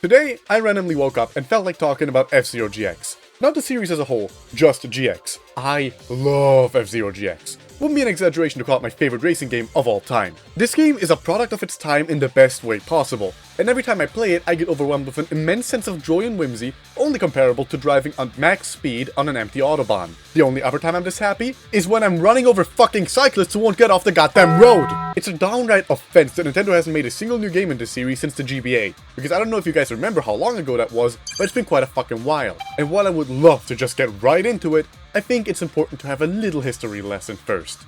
Today, I randomly woke up and felt like talking about F-Zero GX. Not the series as a whole, just GX. I love F-Zero GX. Wouldn't be an exaggeration to call it my favorite racing game of all time. This game is a product of its time in the best way possible, and every time I play it, I get overwhelmed with an immense sense of joy and whimsy, only comparable to driving at max speed on an empty autobahn. The only other time I'm this happy is when I'm running over fucking cyclists who won't get off the goddamn road! It's a downright offense that Nintendo hasn't made a single new game in this series since the GBA, because I don't know if you guys remember how long ago that was, but it's been quite a fucking while. And while I would love to just get right into it, I think it's important to have a little history lesson first.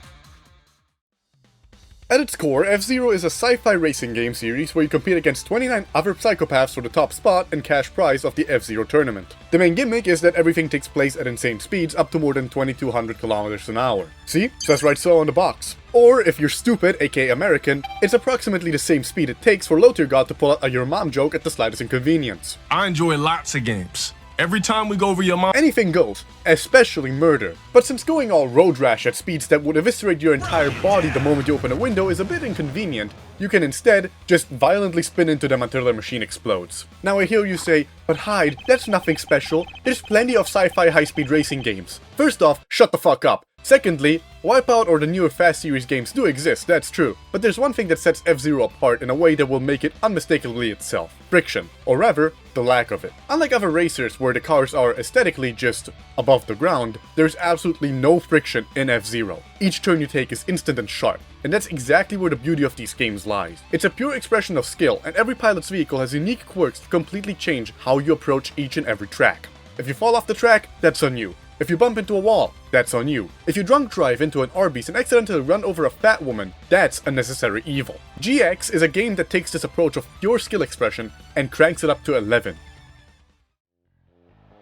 At its core, F-Zero is a sci-fi racing game series where you compete against 29 other psychopaths for the top spot and cash prize of the F-Zero tournament. The main gimmick is that everything takes place at insane speeds up to more than 2200 kilometers an hour. See? Says right so on the box. Or, if you're stupid, aka American, it's approximately the same speed it takes for Low-Tier God to pull out a your mom joke at the slightest inconvenience. I enjoy lots of games. Every time we go over your mom, anything goes, especially murder. But since going all road rash at speeds that would eviscerate your entire body the moment you open a window is a bit inconvenient, you can instead just violently spin into them until their machine explodes. Now I hear you say, but Hyde, that's nothing special, there's plenty of sci-fi high-speed racing games. First off, shut the fuck up. Secondly, Wipeout or the newer Fast series games do exist, that's true, but there's one thing that sets F-Zero apart in a way that will make it unmistakably itself. Friction. Or rather, the lack of it. Unlike other racers where the cars are aesthetically just above the ground, there's absolutely no friction in F-Zero. Each turn you take is instant and sharp, and that's exactly where the beauty of these games lies. It's a pure expression of skill, and every pilot's vehicle has unique quirks to completely change how you approach each and every track. If you fall off the track, that's on you. If you bump into a wall, that's on you. If you drunk drive into an Arby's and accidentally run over a fat woman, that's a necessary evil. GX is a game that takes this approach of pure skill expression and cranks it up to 11.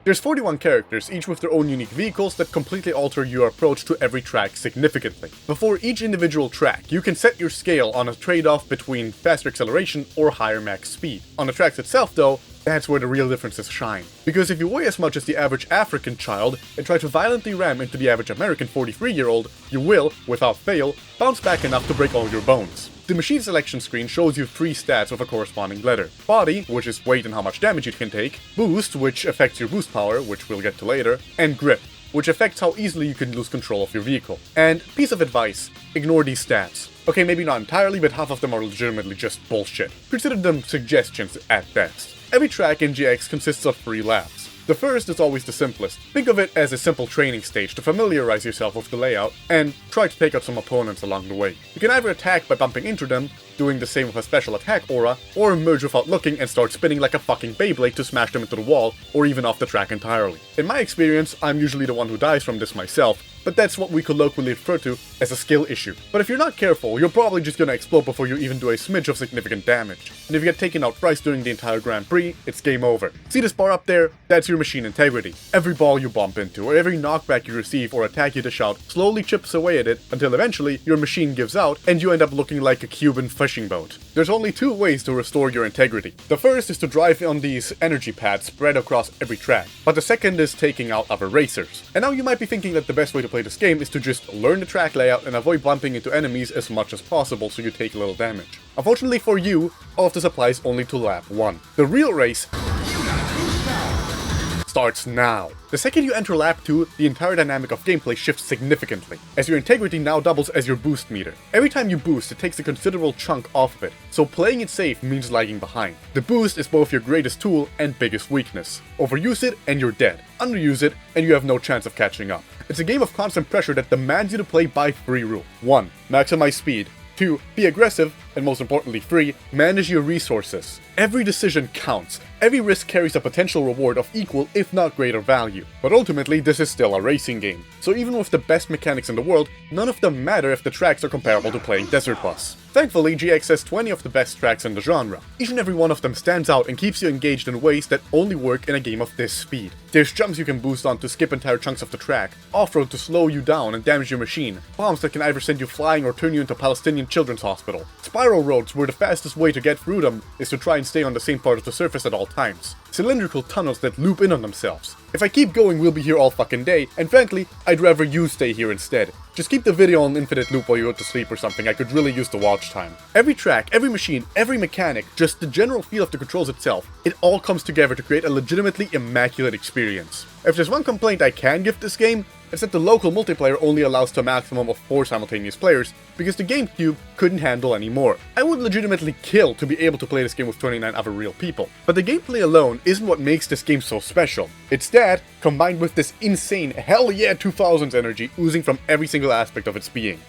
There's 41 characters, each with their own unique vehicles that completely alter your approach to every track significantly. Before each individual track, you can set your scale on a trade-off between faster acceleration or higher max speed. On the tracks itself though, that's where the real differences shine. Because if you weigh as much as the average African child and try to violently ram into the average American 43-year-old, you will, without fail, bounce back enough to break all your bones. The machine selection screen shows you 3 stats with a corresponding letter. Body, which is weight and how much damage it can take, boost, which affects your boost power, which we'll get to later, and grip, which affects how easily you can lose control of your vehicle. And piece of advice, ignore these stats. Okay, maybe not entirely, but half of them are legitimately just bullshit. Consider them suggestions at best. Every track in GX consists of 3 laps. The first is always the simplest. Think of it as a simple training stage to familiarize yourself with the layout and try to take out some opponents along the way. You can either attack by bumping into them, doing the same with a special attack aura, or merge without looking and start spinning like a fucking Beyblade to smash them into the wall, or even off the track entirely. In my experience, I'm usually the one who dies from this myself, but that's what we colloquially refer to as a skill issue. But if you're not careful, you're probably just gonna explode before you even do a smidge of significant damage. And if you get taken out thrice during the entire Grand Prix, it's game over. See this bar up there? That's your machine integrity. Every ball you bump into, or every knockback you receive or attack you dish out, slowly chips away at it until eventually your machine gives out and you end up looking like a Cuban fishing boat. There's only 2 ways to restore your integrity. The first is to drive on these energy pads spread across every track, but the second is taking out other racers. And now you might be thinking that the best way to play this game is to just learn the track layout and avoid bumping into enemies as much as possible so you take little damage. Unfortunately for you, all of this applies only to lap 1. The real race starts now. The second you enter lap 2, the entire dynamic of gameplay shifts significantly, as your integrity now doubles as your boost meter. Every time you boost, it takes a considerable chunk off of it, so playing it safe means lagging behind. The boost is both your greatest tool and biggest weakness. Overuse it and you're dead. Underuse it and you have no chance of catching up. It's a game of constant pressure that demands you to play by 3 rules. 1. Maximize speed. 2. Be aggressive, and most importantly 3. Manage your resources. Every decision counts. Every risk carries a potential reward of equal, if not greater value. But ultimately, this is still a racing game. So even with the best mechanics in the world, none of them matter if the tracks are comparable to playing Desert Bus. Thankfully, GX has 20 of the best tracks in the genre. Each and every one of them stands out and keeps you engaged in ways that only work in a game of this speed. There's jumps you can boost on to skip entire chunks of the track, off-road to slow you down and damage your machine, bombs that can either send you flying or turn you into a Palestinian children's hospital, spiral roads where the fastest way to get through them is to try and stay on the same part of the surface at all times, cylindrical tunnels that loop in on themselves. If I keep going, we'll be here all fucking day, and frankly, I'd rather you stay here instead. Just keep the video on infinite loop while you go to sleep or something, I could really use the watch time. Every track, every machine, every mechanic, just the general feel of the controls itself, it all comes together to create a legitimately immaculate experience. If there's one complaint I can give this game, it's that the local multiplayer only allows to a maximum of 4 simultaneous players, because the GameCube couldn't handle any more. I would legitimately kill to be able to play this game with 29 other real people. But the gameplay alone isn't what makes this game so special. It's that, combined with this insane hell yeah 2000s energy oozing from every single aspect of its being.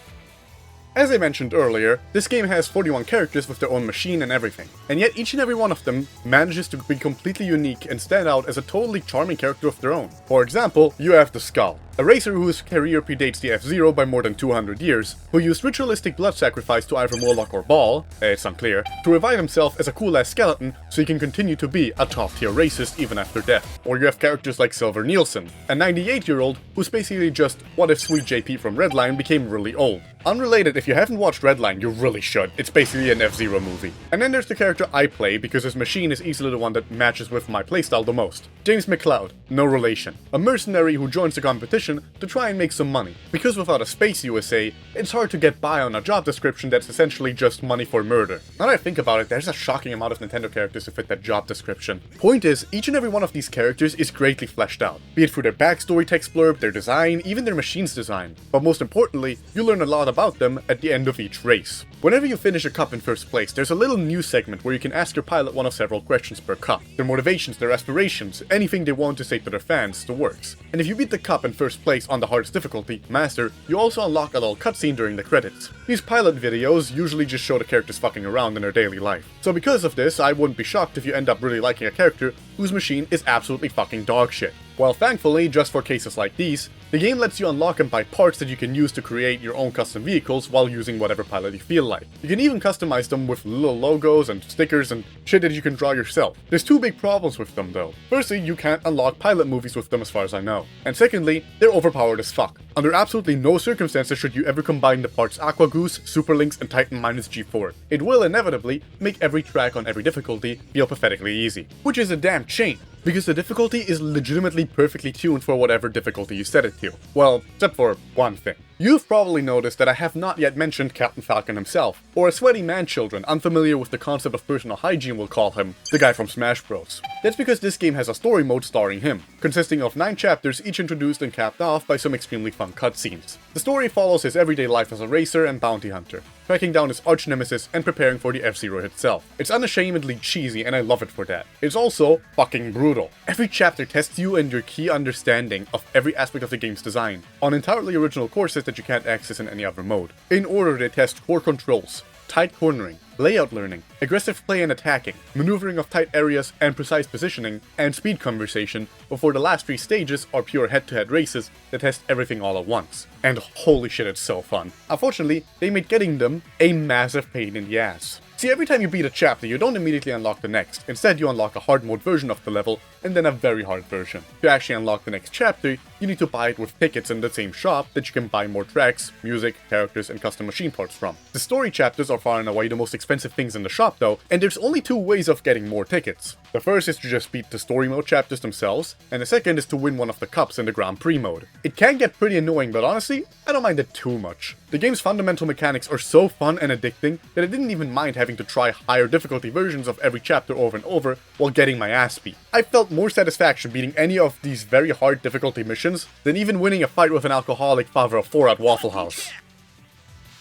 As I mentioned earlier, this game has 41 characters with their own machine and everything, and yet each and every one of them manages to be completely unique and stand out as a totally charming character of their own. For example, you have the Skull, a racer whose career predates the F-Zero by more than 200 years, who used ritualistic blood sacrifice to either Moloch or Baal, it's unclear, to revive himself as a cool-ass skeleton so he can continue to be a top-tier racist even after death. Or you have characters like Silver Nielsen, a 98-year-old who's basically just what if Sweet JP from Redline became really old. Unrelated, if you haven't watched Redline, you really should. It's basically an F-Zero movie. And then there's the character I play because his machine is easily the one that matches with my playstyle the most. James McCloud, no relation. A mercenary who joins the competition to try and make some money. Because without a space USA, it's hard to get by on a job description that's essentially just money for murder. Now that I think about it, there's a shocking amount of Nintendo characters to fit that job description. Point is, each and every one of these characters is greatly fleshed out. Be it through their backstory text blurb, their design, even their machine's design. But most importantly, you learn a lot about them at the end of each race. Whenever you finish a cup in first place, there's a little news segment where you can ask your pilot one of several questions per cup. Their motivations, their aspirations, anything they want to say to their fans, the works. And if you beat the cup in first place on the hardest difficulty, Master, you also unlock a little cutscene during the credits. These pilot videos usually just show the characters fucking around in their daily life. So because of this, I wouldn't be shocked if you end up really liking a character whose machine is absolutely fucking dog shit. Well, thankfully, just for cases like these, the game lets you unlock and buy parts that you can use to create your own custom vehicles while using whatever pilot you feel like. You can even customize them with little logos and stickers and shit that you can draw yourself. There's two big problems with them though. Firstly, you can't unlock pilot movies with them as far as I know. And secondly, they're overpowered as fuck. Under absolutely no circumstances should you ever combine the parts Aqua Goose, Super Lynx, and Titan -G4. It will inevitably make every track on every difficulty feel pathetically easy. Which is a damn shame, because the difficulty is legitimately perfectly tuned for whatever difficulty you set it to. Well, except for one thing. You've probably noticed that I have not yet mentioned Captain Falcon himself, or as sweaty man-children unfamiliar with the concept of personal hygiene will call him, the guy from Smash Bros. That's because this game has a story mode starring him, consisting of 9 chapters each introduced and capped off by some extremely fun cutscenes. The story follows his everyday life as a racer and bounty hunter, tracking down his arch-nemesis and preparing for the F-Zero itself. It's unashamedly cheesy and I love it for that. It's also fucking brutal. Every chapter tests you and your key understanding of every aspect of the game's design, on entirely original courses that you can't access in any other mode. In order, they test core controls, tight cornering, layout learning, aggressive play and attacking, maneuvering of tight areas and precise positioning, and speed conversation, before the last 3 stages are pure head-to-head races that test everything all at once. And holy shit, it's so fun. Unfortunately, they made getting them a massive pain in the ass. See, every time you beat a chapter, you don't immediately unlock the next. Instead, you unlock a hard mode version of the level, and then a very hard version. To actually unlock the next chapter, you need to buy it with tickets in the same shop that you can buy more tracks, music, characters, and custom machine parts from. The story chapters are far and away the most expensive things in the shop though, and there's only 2 ways of getting more tickets. The first is to just beat the story mode chapters themselves, and the second is to win one of the cups in the Grand Prix mode. It can get pretty annoying, but honestly, I don't mind it too much. The game's fundamental mechanics are so fun and addicting that I didn't even mind having to try higher difficulty versions of every chapter over and over while getting my ass beat. I felt more satisfaction beating any of these very hard difficulty missions than even winning a fight with an alcoholic father of 4 at Waffle House.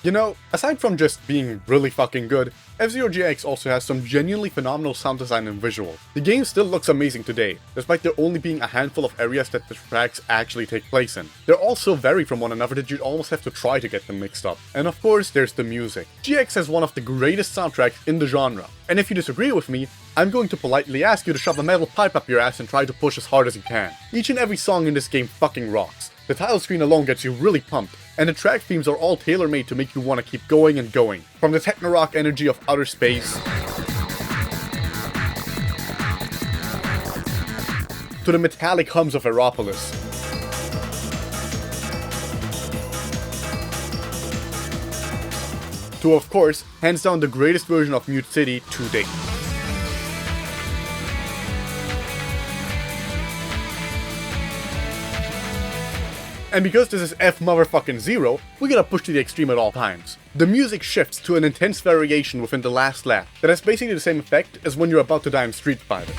You know, aside from just being really fucking good, F-Zero GX also has some genuinely phenomenal sound design and visual. The game still looks amazing today, despite there only being a handful of areas that the tracks actually take place in. They're all so varied from one another that you'd almost have to try to get them mixed up. And of course, there's the music. GX has one of the greatest soundtracks in the genre, and if you disagree with me, I'm going to politely ask you to shove a metal pipe up your ass and try to push as hard as you can. Each and every song in this game fucking rocks. The title screen alone gets you really pumped, and the track themes are all tailor-made to make you want to keep going and going. From the techno-rock energy of outer space, to the metallic hums of Aeropolis, to, of course, hands down the greatest version of Mute City to date. And because this is F-motherfucking-0, we gotta push to the extreme at all times. The music shifts to an intense variation within the last lap that has basically the same effect as when you're about to die in Street Fighter.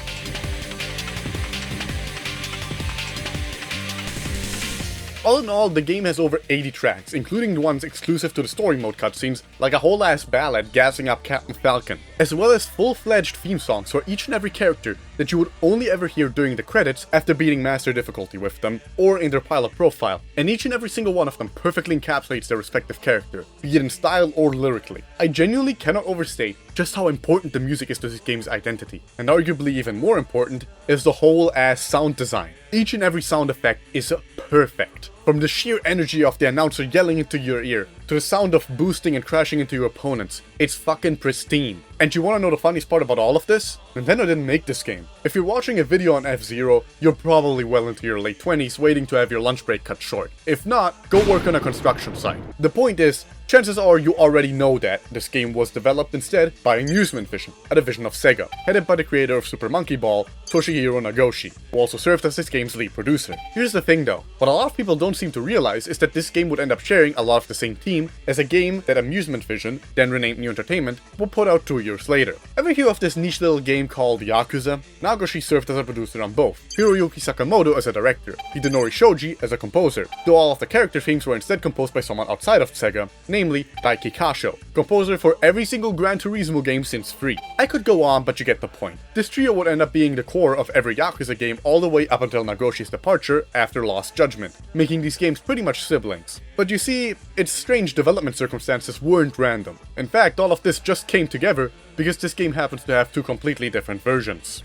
All in all, the game has over 80 tracks, including the ones exclusive to the story mode cutscenes, like a whole ass ballad gassing up Captain Falcon, as well as full-fledged theme songs for each and every character that you would only ever hear during the credits after beating Master Difficulty with them, or in their pilot profile, and each and every single one of them perfectly encapsulates their respective character, be it in style or lyrically. I genuinely cannot overstate just how important the music is to this game's identity, and arguably even more important is the whole ass sound design. Each and every sound effect is perfect. From the sheer energy of the announcer yelling into your ear, to the sound of boosting and crashing into your opponents, it's fucking pristine. And you wanna know the funniest part about all of this? Nintendo didn't make this game. If you're watching a video on F-Zero, you're probably well into your late 20s waiting to have your lunch break cut short. If not, go work on a construction site. The point is, chances are you already know that this game was developed instead by Amusement Vision, a division of Sega, headed by the creator of Super Monkey Ball, Toshihiro Nagoshi, who also served as this game's lead producer. Here's the thing though, what a lot of people don't seem to realize is that this game would end up sharing a lot of the same team as a game that Amusement Vision, then renamed New Entertainment, will put out 2 years later. Ever hear of this niche little game called Yakuza? Nagoshi served as a producer on both, Hiroyuki Sakamoto as a director, Hidenori Shoji as a composer, though all of the character themes were instead composed by someone outside of Sega, namely Daiki Kasho, composer for every single Gran Turismo game since 3. I could go on, but you get the point. This trio would end up being the core of every Yakuza game all the way up until Nagoshi's departure after Lost Judgment, making these games pretty much siblings. But you see, its strange development circumstances weren't random. In fact, all of this just came together because this game happens to have 2 completely different versions.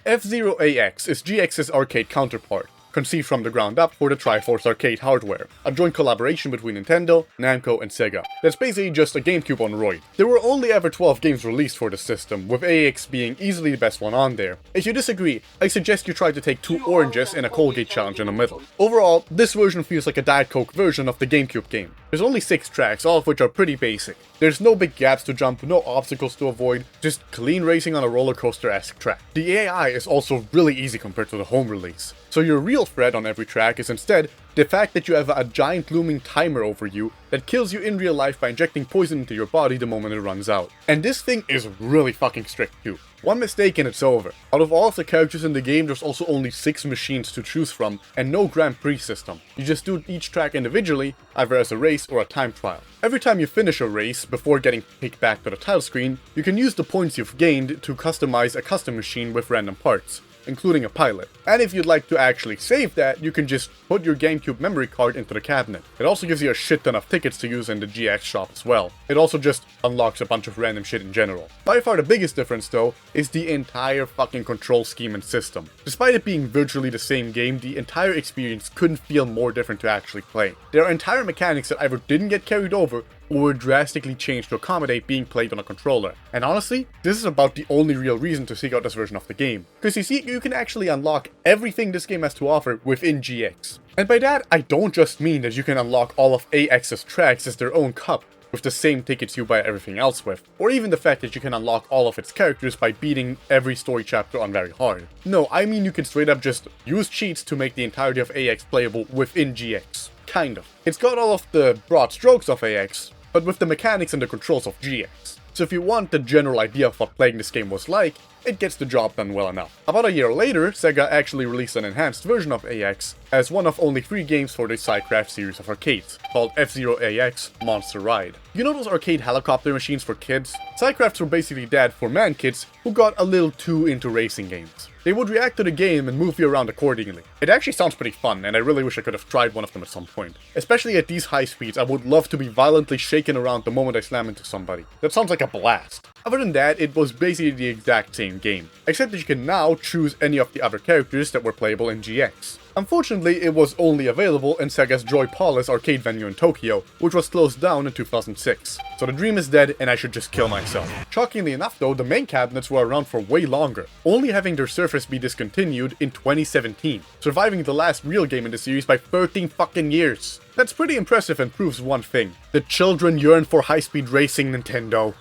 F-Zero AX is GX's arcade counterpart, conceived from the ground up for the Triforce arcade hardware, a joint collaboration between Nintendo, Namco, and Sega. That's basically just a GameCube on roid. There were only ever 12 games released for the system, with AX being easily the best one on there. If you disagree, I suggest you try to take 2 oranges and a Colgate challenge in the middle. Overall, this version feels like a Diet Coke version of the GameCube game. There's only 6 tracks, all of which are pretty basic. There's no big gaps to jump, no obstacles to avoid, just clean racing on a roller coaster-esque track. The AI is also really easy compared to the home release. So your real threat on every track is instead the fact that you have a giant looming timer over you that kills you in real life by injecting poison into your body the moment it runs out. And this thing is really fucking strict too. One mistake and it's over. Out of all of the characters in the game, there's also only 6 machines to choose from, and no Grand Prix system. You just do each track individually, either as a race or a time trial. Every time you finish a race, before getting picked back to the title screen, you can use the points you've gained to customize a custom machine with random parts, including a pilot. And if you'd like to actually save that, you can just put your GameCube memory card into the cabinet. It also gives you a shit ton of tickets to use in the GX shop as well. It also just unlocks a bunch of random shit in general. By far the biggest difference though, is the entire fucking control scheme and system. Despite it being virtually the same game, the entire experience couldn't feel more different to actually play. There are entire mechanics that either didn't get carried over, or were drastically changed to accommodate being played on a controller. And honestly, this is about the only real reason to seek out this version of the game. Because you see, you can actually unlock everything this game has to offer within GX. And by that, I don't just mean that you can unlock all of AX's tracks as their own cup, with the same tickets you buy everything else with, or even the fact that you can unlock all of its characters by beating every story chapter on very hard. No, I mean you can straight up just use cheats to make the entirety of AX playable within GX. Kind of. It's got all of the broad strokes of AX, but with the mechanics and the controls of GX. So if you want the general idea of what playing this game was like, it gets the job done well enough. About a year later, Sega actually released an enhanced version of AX as one of only 3 games for the SciCraft series of arcades, called F-Zero AX Monster Ride. You know those arcade helicopter machines for kids? SciCrafts were basically that for man kids who got a little too into racing games. They would react to the game and move you around accordingly. It actually sounds pretty fun, and I really wish I could have tried one of them at some point. Especially at these high speeds, I would love to be violently shaken around the moment I slam into somebody. That sounds like a blast. Other than that, it was basically the exact same game, except that you can now choose any of the other characters that were playable in GX. Unfortunately, it was only available in Sega's Joy Palace arcade venue in Tokyo, which was closed down in 2006. So the dream is dead and I should just kill myself. Shockingly enough though, the main cabinets were around for way longer, only having their surface be discontinued in 2017, surviving the last real game in the series by 13 fucking years. That's pretty impressive and proves one thing: the children yearn for high-speed racing, Nintendo.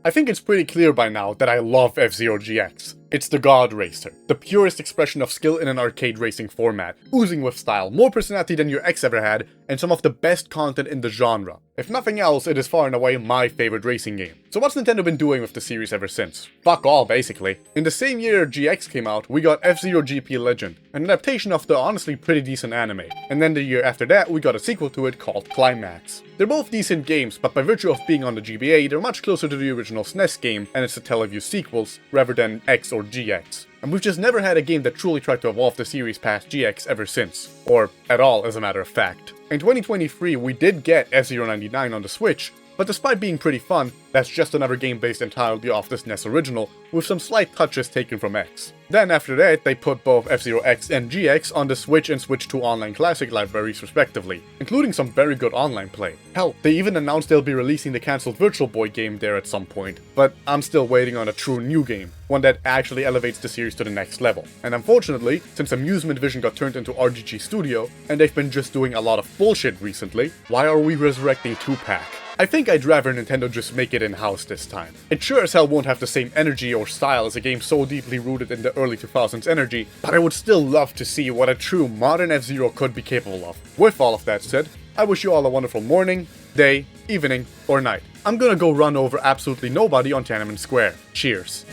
I think it's pretty clear by now that I love F-Zero GX. It's the God Racer, the purest expression of skill in an arcade racing format, oozing with style, more personality than your ex ever had, and some of the best content in the genre. If nothing else, it is far and away my favorite racing game. So what's Nintendo been doing with the series ever since? Fuck all, basically. In the same year GX came out, we got F-Zero GP Legend, an adaptation of the honestly pretty decent anime. And then the year after that, we got a sequel to it called Climax. They're both decent games, but by virtue of being on the GBA, they're much closer to the original SNES game, and it's the Teleview sequels, rather than X or GX. And we've just never had a game that truly tried to evolve the series past GX ever since. Or at all, as a matter of fact. In 2023, we did get F-Zero 99 on the Switch, but despite being pretty fun, that's just another game based entirely off the SNES original, with some slight touches taken from X. Then after that, they put both F-Zero X and GX on the Switch and Switch 2 Online Classic libraries respectively, including some very good online play. Hell, they even announced they'll be releasing the cancelled Virtual Boy game there at some point, but I'm still waiting on a true new game, one that actually elevates the series to the next level. And unfortunately, since Amusement Vision got turned into RGG Studio, and they've been just doing a lot of bullshit recently, why are we resurrecting 2-Pack? I think I'd rather Nintendo just make it in-house this time. It sure as hell won't have the same energy or style as a game so deeply rooted in the early 2000s energy, but I would still love to see what a true modern F-Zero could be capable of. With all of that said, I wish you all a wonderful morning, day, evening, or night. I'm gonna go run over absolutely nobody on Tiananmen Square. Cheers.